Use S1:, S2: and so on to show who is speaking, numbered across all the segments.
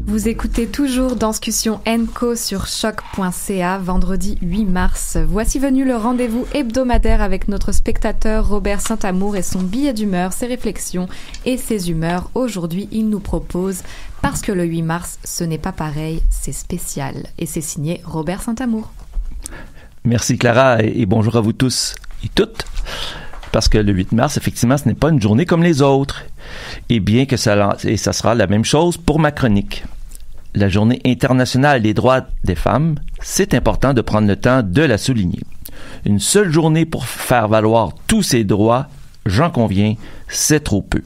S1: Vous écoutez toujours Danscussion & sur choc.ca, vendredi 8 mars. Voici venu le rendez-vous hebdomadaire avec notre spectateur Robert Saint-Amour et son billet d'humeur, ses réflexions et ses humeurs. Aujourd'hui, il nous propose « Parce que le 8 mars, ce n'est pas pareil, c'est spécial ». Et c'est signé Robert Saint-Amour.
S2: Merci Clara et bonjour à vous tous et toutes. Parce que le 8 mars, effectivement, ce n'est pas une journée comme les autres. Et bien que ça sera la même chose pour ma chronique. La Journée internationale des droits des femmes, c'est important de prendre le temps de la souligner. Une seule journée pour faire valoir tous ces droits, j'en conviens, c'est trop peu.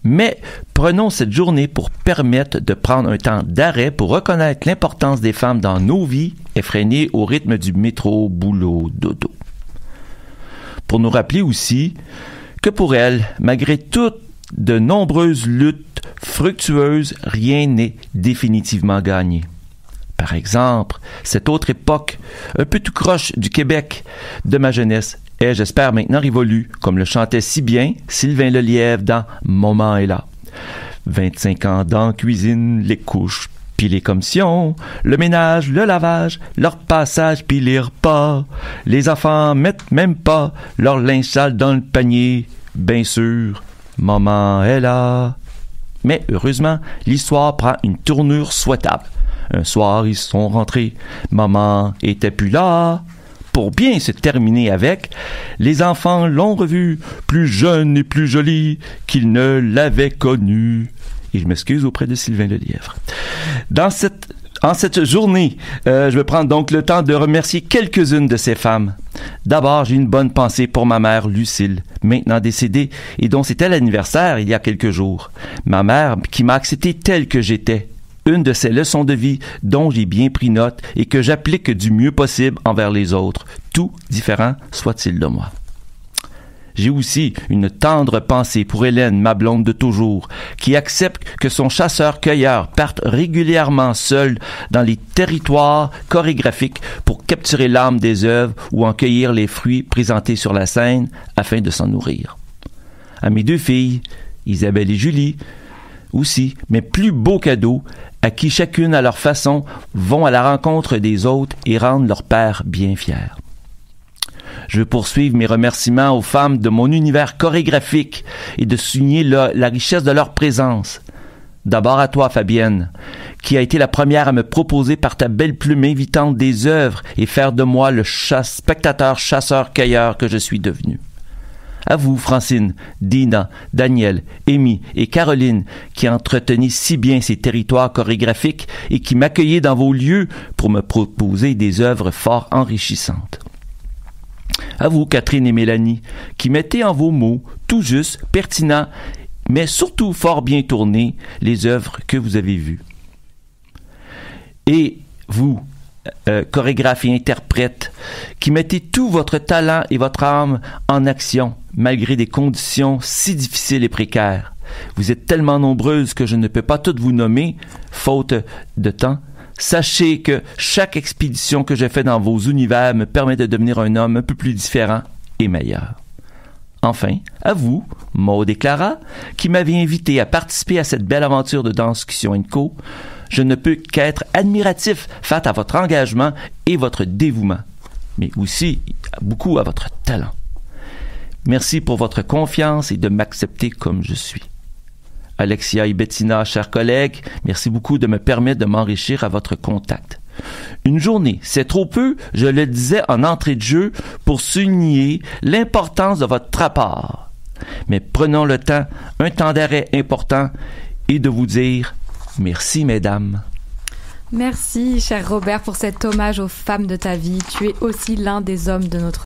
S2: Mais prenons cette journée pour permettre de prendre un temps d'arrêt pour reconnaître l'importance des femmes dans nos vies, effrénées au rythme du métro, boulot, dodo. Pour nous rappeler aussi que pour elles, malgré toutes de nombreuses luttes fructueuses, rien n'est définitivement gagné. Par exemple, cette autre époque, un peu tout croche du Québec de ma jeunesse, est, j'espère, maintenant révolue, comme le chantait si bien Sylvain Lelièvre dans « Maman est là ». 25 ans dans la cuisine, les couches, puis les commissions, le ménage, le lavage, leur passage, puis les repas. Les enfants mettent même pas leur linge sale dans le panier. Bien sûr, maman est là. Mais heureusement, l'histoire prend une tournure souhaitable. Un soir, ils sont rentrés. Maman était plus là. Pour bien se terminer avec, les enfants l'ont revue, plus jeune et plus jolie qu'ils ne l'avaient connue. Et je m'excuse auprès de Sylvain Lelièvre. En cette journée, je vais prendre donc le temps de remercier quelques-unes de ces femmes. D'abord, j'ai une bonne pensée pour ma mère Lucille, maintenant décédée, et dont c'était l'anniversaire il y a quelques jours. Ma mère qui m'a accepté tel que j'étais. Une de ces leçons de vie dont j'ai bien pris note et que j'applique du mieux possible envers les autres, tout différent soit-il de moi. J'ai aussi une tendre pensée pour Hélène, ma blonde de toujours, qui accepte que son chasseur-cueilleur parte régulièrement seul dans les territoires chorégraphiques pour capturer l'âme des œuvres ou en cueillir les fruits présentés sur la scène afin de s'en nourrir. À mes deux filles, Isabelle et Julie, aussi, mes plus beaux cadeaux, à qui chacune à leur façon vont à la rencontre des autres et rendent leur père bien fier. Je veux poursuivre mes remerciements aux femmes de mon univers chorégraphique et de souligner la richesse de leur présence. D'abord à toi, Fabienne, qui a été la première à me proposer par ta belle plume invitante des œuvres et faire de moi le spectateur chasseur-cueilleur que je suis devenu. À vous, Francine, Dina, Daniel, Amy et Caroline, qui entretenez si bien ces territoires chorégraphiques et qui m'accueillez dans vos lieux pour me proposer des œuvres fort enrichissantes. À vous, Catherine et Mélanie, qui mettez en vos mots, tout juste, pertinents, mais surtout fort bien tournés, les œuvres que vous avez vues. Et vous, chorégraphes et interprètes, qui mettez tout votre talent et votre âme en action, malgré des conditions si difficiles et précaires. Vous êtes tellement nombreuses que je ne peux pas toutes vous nommer, faute de temps. Sachez que chaque expédition que j'ai faite dans vos univers me permet de devenir un homme un peu plus différent et meilleur. Enfin, à vous, Maude et Clara, qui m'avez invité à participer à cette belle aventure de Danscussion & Co., je ne peux qu'être admiratif face à votre engagement et votre dévouement, mais aussi beaucoup à votre talent. Merci pour votre confiance et de m'accepter comme je suis. Alexia et Bettina, chers collègues, merci beaucoup de me permettre de m'enrichir à votre contact. Une journée, c'est trop peu, je le disais en entrée de jeu, pour souligner l'importance de votre apport. Mais prenons le temps, un temps d'arrêt important, et de vous dire merci, mesdames.
S1: Merci, cher Robert, pour cet hommage aux femmes de ta vie. Tu es aussi l'un des hommes de notre